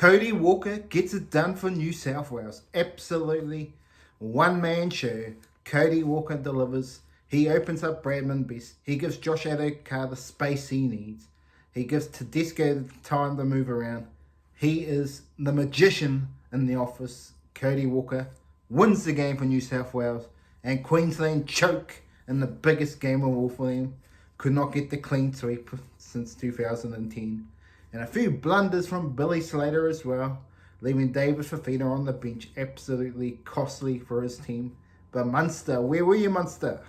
Cody Walker gets it done for New South Wales. Absolutely one-man show. Cody Walker delivers. He opens up Bradman Best. He gives Josh Adokar the space he needs. He gives Tedesco the time to move around. He is the magician in the office. Cody Walker wins the game for New South Wales. And Queensland choke in the biggest game of all for them. Could not get the clean sweep since 2010. And a few blunders from Billy Slater as well, leaving David Fafita on the bench. Absolutely costly for his team. But Munster, where were you, Munster?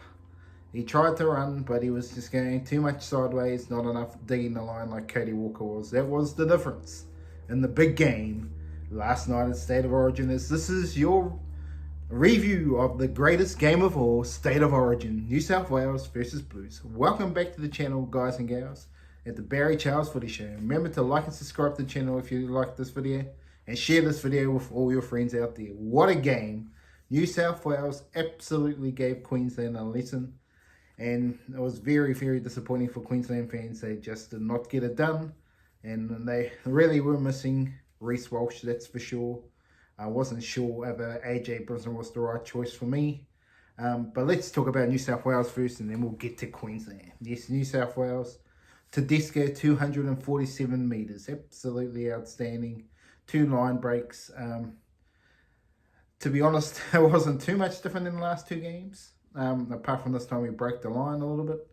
He tried to run, but he was just going too much sideways, not enough digging the line like Cody Walker was. That was the difference in the big game last night at State of Origin. This is your review of the greatest game of all, State of Origin, New South Wales versus Blues. Welcome back to the channel, guys and gals, at the Barry Charles Footy Show. Remember to like and subscribe to the channel if you like this video, and share this video with all your friends out there. What a game. New South Wales absolutely gave Queensland a lesson, and it was very, very disappointing for Queensland fans. They just did not get it done, and they really were missing Reece Walsh, that's for sure. I wasn't sure whether AJ Brisbane was the right choice for me. But let's talk about New South Wales first, and then we'll get to Queensland. Yes, New South Wales. Tedesco, 247 metres. Absolutely outstanding. 2 line breaks. To be honest, it wasn't too much different in the last 2 games. Apart from this time we broke the line a little bit.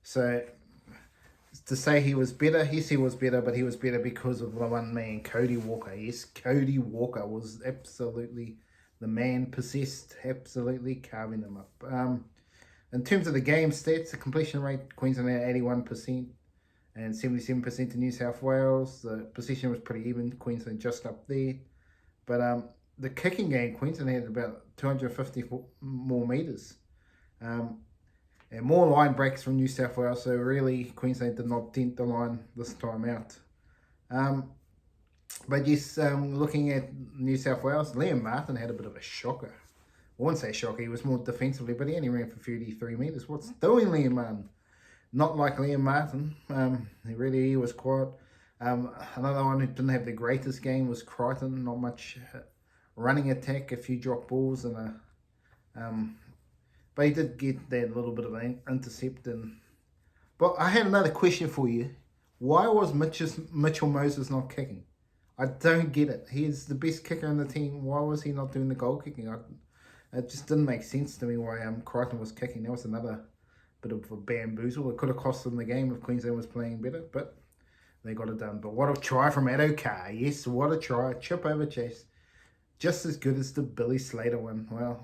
So to say he was better, yes, he was better, but he was better because of the one man, Cody Walker. Yes, Cody Walker was absolutely the man possessed, absolutely carving them up. In terms of the game stats, the completion rate, Queensland at 81% and 77% to New South Wales. The possession was pretty even, Queensland just up there. But the kicking game, Queensland had about 250 more metres. And more line breaks from New South Wales, so really Queensland did not dent the line this time out. But yes, looking at New South Wales, Liam Martin had a bit of a shocker. I wouldn't say shocker, he was more defensively, but he only ran for 33 metres. What's doing Liam Martin? Not like Liam Martin. He was quiet. Another one who didn't have the greatest game was Crichton. Not much running attack, a few drop balls, and but he did get that little bit of an intercept. But I had another question for you. Why was Mitchell Moses not kicking? I don't get it. He's the best kicker in the team. Why was he not doing the goal kicking? It just didn't make sense to me why Crichton was kicking. That was another bit of a bamboozle. It could have cost them the game if Queensland was playing better, but they got it done. But what a try from Adokar. Yes, what a try. Chip over chase. Just as good as the Billy Slater one. Well,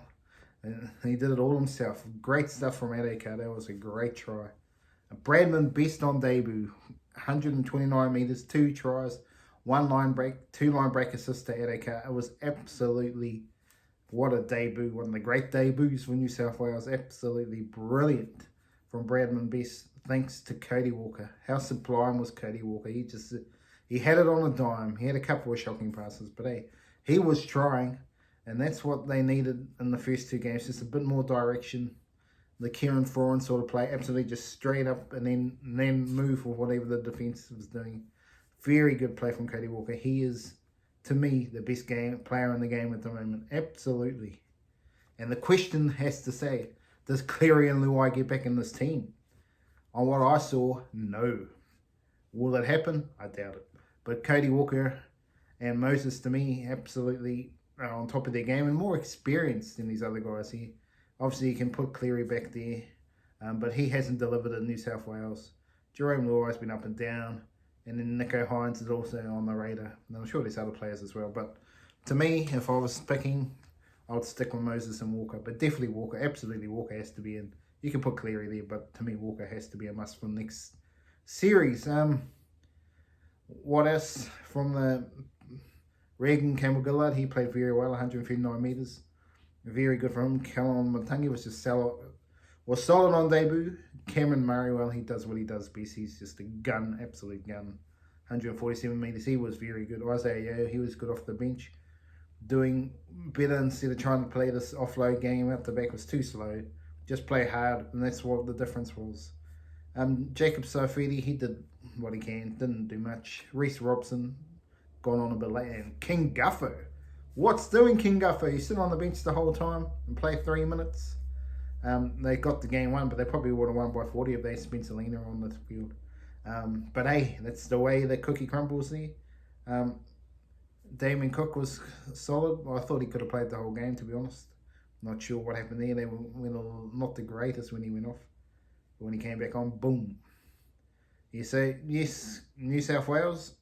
and he did it all himself. Great stuff from Adokar. That was a great try. Bradman Best on debut. 129 metres, 2 tries, 1 line break, 2 line break assists to Adokar. It was absolutely, what a debut. One of the great debuts for New South Wales. Absolutely brilliant from Bradman Best. Thanks to Cody Walker. How sublime was Cody Walker? He had it on a dime. He had a couple of shocking passes, but hey, he was trying. And that's what they needed in the first 2 games. Just a bit more direction. The Kieran Foran sort of play. Absolutely just straight up and then move with whatever the defence was doing. Very good play from Cody Walker. He is, to me, the best player in the game at the moment. Absolutely. And the question has to say, does Cleary and Luai get back in this team? On what I saw, no. Will it happen? I doubt it. But Cody Walker and Moses, to me, absolutely on top of their game and more experienced than these other guys here. Obviously, you can put Cleary back there, but he hasn't delivered in New South Wales. Jerome Luai's been up and down, and then Nico Hines is also on the radar. And I'm sure there's other players as well, but to me, if I was picking, I would stick with Moses and Walker, but definitely Walker. Absolutely, Walker has to be in. You can put Cleary there, but to me, Walker has to be a must for the next series. What else from the Regan Campbell-Gillard? He played very well, 159 metres. Very good for him. Callum Matangi was solid on debut. Cameron Murray, well, he does what he does best. He's just a gun, absolute gun. 147 metres. He was very good. Isaiah Yeo, he was good off the bench. Doing better instead of trying to play this offload game out the back was too slow. Just play hard, and that's what the difference was. Jacob Saifidi, he did what he can. Didn't do much. Reece Robson gone on a bit late. And King Guffo. What's doing King Guffo? He's sitting on the bench the whole time and played 3 minutes. They got the game won, but they probably would have won by 40 if they had Spencer Lena on the field. But hey, that's the way the cookie crumbles there. Damien Cook was solid. I thought he could have played the whole game, to be honest. Not sure what happened there. They were not the greatest when he went off. But when he came back on, boom. You say, yes, New South Wales,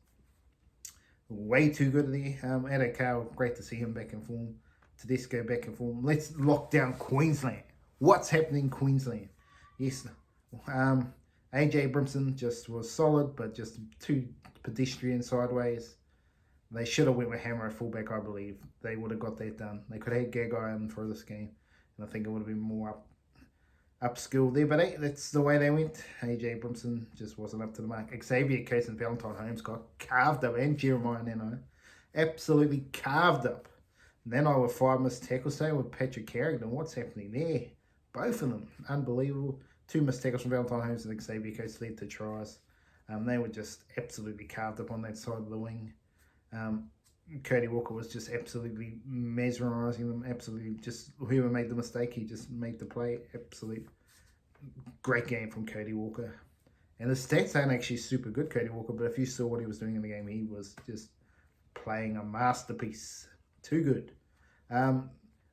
way too good there. Adekau, great to see him back in form. Tedesco back in form. Let's lock down Queensland. What's happening in Queensland? Yes, AJ Brimson just was solid, but just too pedestrian sideways. They should have went with Hammer at fullback, I believe. They would have got that done. They could have had Gagai in for this game, and I think it would have been more upskill there. But hey, that's the way they went. AJ Brimson just wasn't up to the mark. Xavier Coates and Valentine Holmes got carved up, and Jeremiah Nanai absolutely carved up. Nanai with 5 missed tackles, same with Patrick Carrington. What's happening there? Both of them, unbelievable. 2 missed tackles from Valentine Holmes and Xavier Coates led to tries. They were just absolutely carved up on that side of the wing. Cody Walker was just absolutely mesmerising them. Absolutely, just whoever made the mistake, he just made the play. Absolute great game from Cody Walker. And the stats aren't actually super good, Cody Walker, but if you saw what he was doing in the game, he was just playing a masterpiece. Too good.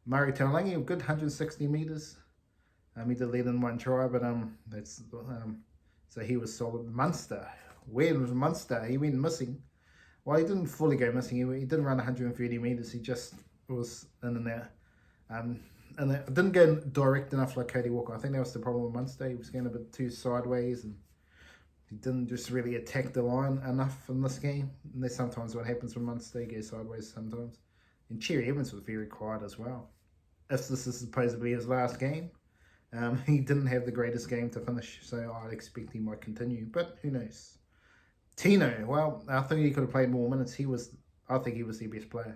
Murray Taulagi, a good 160 metres. He did lead in 1 try, but so he was solid. Munster, where was Munster? He went missing. Well, he didn't fully go missing. He didn't run 130 metres. He just was in and out. And it didn't go direct enough like Cody Walker. I think that was the problem with Munster. He was going a bit too sideways, and he didn't just really attack the line enough in this game. And that's sometimes what happens when Munster. He goes sideways sometimes. And Cherry Evans was very quiet as well. If this is supposedly his last game, he didn't have the greatest game to finish, so I'd expect he might continue, but who knows. Tino, well, I think he could have played more minutes. I think he was the best player.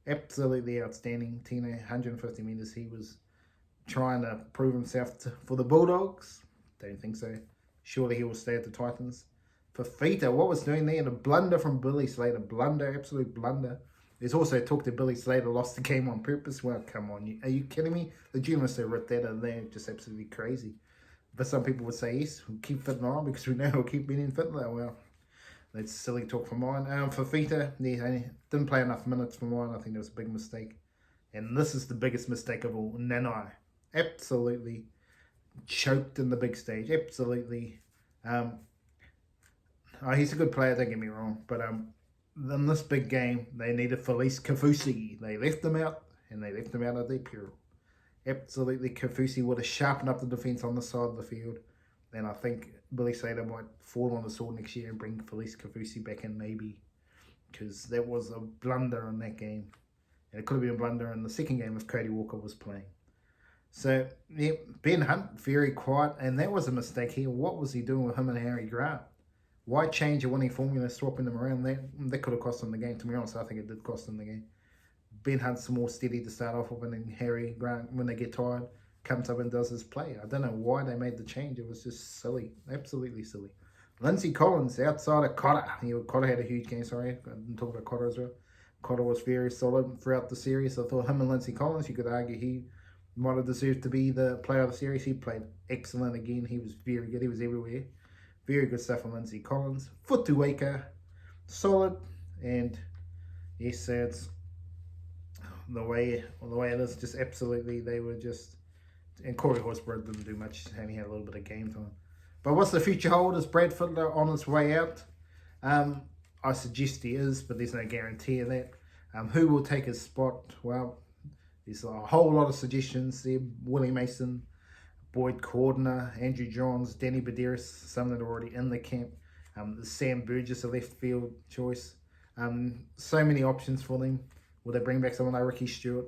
Absolutely outstanding. Tino, 150 metres. He was trying to prove himself for the Bulldogs. Don't think so. Surely he will stay at the Titans. Fafita, what was doing there? The blunder from Billy Slater. Blunder, absolute blunder. There's also talk that Billy Slater lost the game on purpose. Well, come on. Are you kidding me? The journalists who wrote that, they're just absolutely crazy. But some people would say, yes, we'll keep fitting on because we know we'll keep being fit there. Well, that's silly talk from mine. Fafita, he didn't play enough minutes for mine. I think that was a big mistake. And this is the biggest mistake of all. Nanai. Absolutely choked in the big stage. Absolutely. He's a good player, don't get me wrong. But in this big game, they needed Felice Kafusi. They left him out, and they left him out at their peril. Absolutely, Kafusi would have sharpened up the defence on the side of the field. And I think Billy Slater might fall on the sword next year and bring Felice Kafusi back in, maybe. Because that was a blunder in that game. And it could have been a blunder in the second game if Cody Walker was playing. So, yeah, Ben Hunt, very quiet. And that was a mistake here. What was he doing with him and Harry Grant? Why change a winning formula, swapping them around? That could have cost him the game. To be honest, I think it did cost him the game. Ben Hunt's more steady to start off with, and then Harry Grant, when they get tired, comes up and does his play. I don't know why they made the change. It was just silly. Absolutely silly. Lindsay Collins, outside of Cotter. Cotter had a huge game, sorry. I didn't talk about Cotter as well. Cotter was very solid throughout the series. I thought him and Lindsay Collins, you could argue he might have deserved to be the player of the series. He played excellent again. He was very good. He was everywhere. Very good stuff from Lindsay Collins. Futuweka, solid, and yes, it's the way it is. Just absolutely, they were just. And Corey Horsburgh didn't do much, and he had a little bit of game time. But what's the future hold? Is Brad Fittler on his way out? I suggest he is, but there's no guarantee of that. Who will take his spot? Well, there's a whole lot of suggestions there. Willie Mason, Boyd Cordner, Andrew Johns, Danny Baderis, some that are already in the camp. Sam Burgess, a left field choice. So many options for them. Will they bring back someone like Ricky Stewart?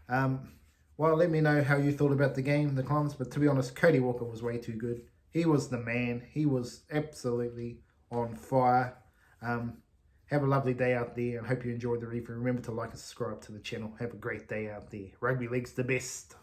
Well, let me know how you thought about the game, the comments. But to be honest, Cody Walker was way too good. He was the man. He was absolutely on fire. Have a lovely day out there, and hope you enjoyed the review. Remember to like and subscribe to the channel. Have a great day out there. Rugby League's the best.